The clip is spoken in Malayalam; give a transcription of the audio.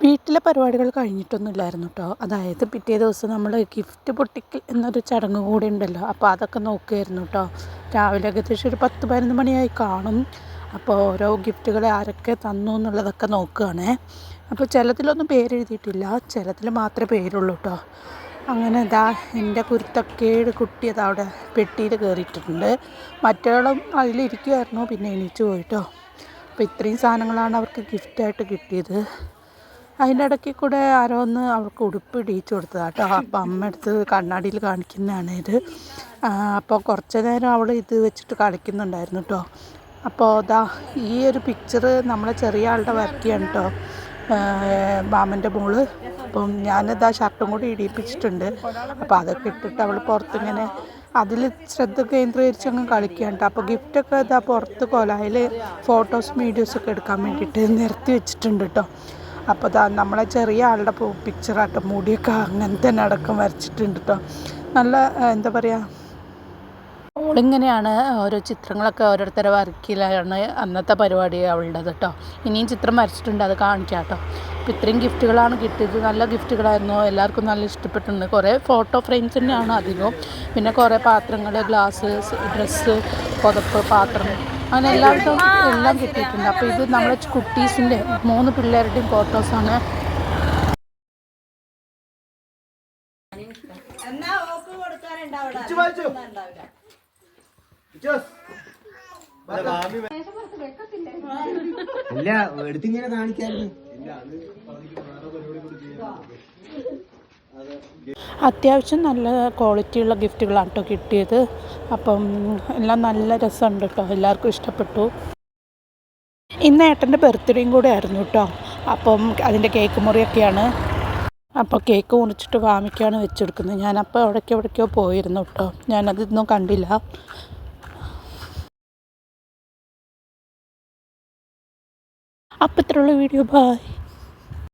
വീട്ടിലെ പരിപാടികൾ കഴിഞ്ഞിട്ടൊന്നുമില്ലായിരുന്നു കേട്ടോ. അതായത് പിറ്റേ ദിവസം നമ്മൾ ഗിഫ്റ്റ് പൊട്ടിക്കൽ എന്നൊരു ചടങ്ങ് കൂടി ഉണ്ടല്ലോ. അപ്പോൾ അതൊക്കെ നോക്കുകയായിരുന്നു കേട്ടോ. രാവിലെ ഏകദേശം ഒരു 10-11 മണിയായി കാണും. അപ്പോൾ ഓരോ ഗിഫ്റ്റുകൾ ആരൊക്കെ തന്നു എന്നുള്ളതൊക്കെ നോക്കുകയാണേ. അപ്പോൾ ചിലതിലൊന്നും പേരെഴുതിയിട്ടില്ല, ചിലതിൽ മാത്രമേ പേരുള്ളൂ കേട്ടോ. അങ്ങനെ ഇതാ എൻ്റെ കുരുത്തക്കേട് കുട്ടി അത് അവിടെ പെട്ടിയിൽ കയറിയിട്ടുണ്ട്. മറ്റേളും അതിലിരിക്കുമായിരുന്നു, പിന്നെ എണീച്ച് പോയിട്ടോ. അപ്പോൾ ഇത്രയും സാധനങ്ങളാണ് അവർക്ക് ഗിഫ്റ്റായിട്ട് കിട്ടിയത്. അതിൻ്റെ ഇടയ്ക്ക് കൂടെ ആരോ ഒന്ന് അവൾക്ക് ഉടുപ്പ് ഇടിയിച്ചു കൊടുത്തതാണ് കേട്ടോ. അപ്പോൾ അമ്മ എടുത്ത് കണ്ണാടിയിൽ കാണിക്കുന്നതാണ് ഇത്. അപ്പോൾ കുറച്ച് നേരം അവൾ ഇത് വെച്ചിട്ട് കളിക്കുന്നുണ്ടായിരുന്നു കേട്ടോ. അപ്പോൾ ഇതാ ഈ ഒരു പിക്ചർ നമ്മളെ ചെറിയ ആളുടെ വരയ്ക്കുകയാണ് കേട്ടോ, മാമൻ്റെ മോള്. അപ്പം ഞാനിതാ ഷർട്ടും കൂടി ഇടിയിപ്പിച്ചിട്ടുണ്ട്. അപ്പോൾ അതൊക്കെ ഇട്ടിട്ട് അവൾ പുറത്തിങ്ങനെ അതിൽ ശ്രദ്ധ കേന്ദ്രീകരിച്ച് അങ്ങ് കളിക്കുകയാണ് കേട്ടോ. അപ്പോൾ ഗിഫ്റ്റൊക്കെ ഇതാ പുറത്ത് കൊലായിൽ ഫോട്ടോസും വീഡിയോസൊക്കെ എടുക്കാൻ വേണ്ടിയിട്ട് നിരത്തി വെച്ചിട്ടുണ്ട് കേട്ടോ. അപ്പോൾ ഇതാ നമ്മളെ ചെറിയ ആളുടെ പിക്ചറാട്ടോ, മുടിയൊക്കെ അങ്ങനെ തന്നെ അടക്കം വരച്ചിട്ടുണ്ട് കേട്ടോ. നല്ല എന്താ പറയുക, അവളിങ്ങനെയാണ് ഓരോ ചിത്രങ്ങളൊക്കെ ഓരോരുത്തരെ വരയ്ക്കലാണ് അന്നത്തെ പരിപാടി അവളുടേത് കേട്ടോ. ഇനിയും ചിത്രം വരച്ചിട്ടുണ്ട്, അത് കാണിക്കാം കേട്ടോ. അപ്പോൾ ഇത്രയും ഗിഫ്റ്റുകളാണ് കിട്ടിയത്. നല്ല ഗിഫ്റ്റുകളായിരുന്നു, എല്ലാവർക്കും നല്ല ഇഷ്ടപ്പെട്ടിട്ടുണ്ട്. കുറേ ഫോട്ടോ ഫ്രെയിംസ് തന്നെയാണ് അധികവും, പിന്നെ കുറേ പാത്രങ്ങൾ, ഗ്ലാസ്, ഡ്രസ്സ്, പുതപ്പ്, പാത്രം, അങ്ങനെ എല്ലാവർക്കും എല്ലാം കിട്ടിയിട്ടുണ്ട്. അപ്പോൾ ഇത് നമ്മളെ കുട്ടീസിൻ്റെ 3 പിള്ളേരുടെയും ഫോട്ടോസാണ്. അത്യാവശ്യം നല്ല ക്വാളിറ്റിയുള്ള ഗിഫ്റ്റുകളാണ് കേട്ടോ കിട്ടിയത്. അപ്പം എല്ലാം നല്ല രസമുണ്ട് കേട്ടോ, എല്ലാവർക്കും ഇഷ്ടപ്പെട്ടു. ഇന്ന് ഏട്ടൻ്റെ ബർത്ത്ഡേയും കൂടെ ആയിരുന്നു കേട്ടോ. അപ്പം അതിൻ്റെ കേക്ക് മുറിയൊക്കെയാണ്. അപ്പോൾ കേക്ക് മുറിച്ചിട്ട് വാമിക്കാണ് വെച്ചെടുക്കുന്നത്. ഞാനപ്പോൾ എവിടേക്കോ പോയിരുന്നു കേട്ടോ, ഞാനതൊന്നും കണ്ടില്ല. അപ്പോൾ ഇത്രയുള്ള വീഡിയോ, ബൈ.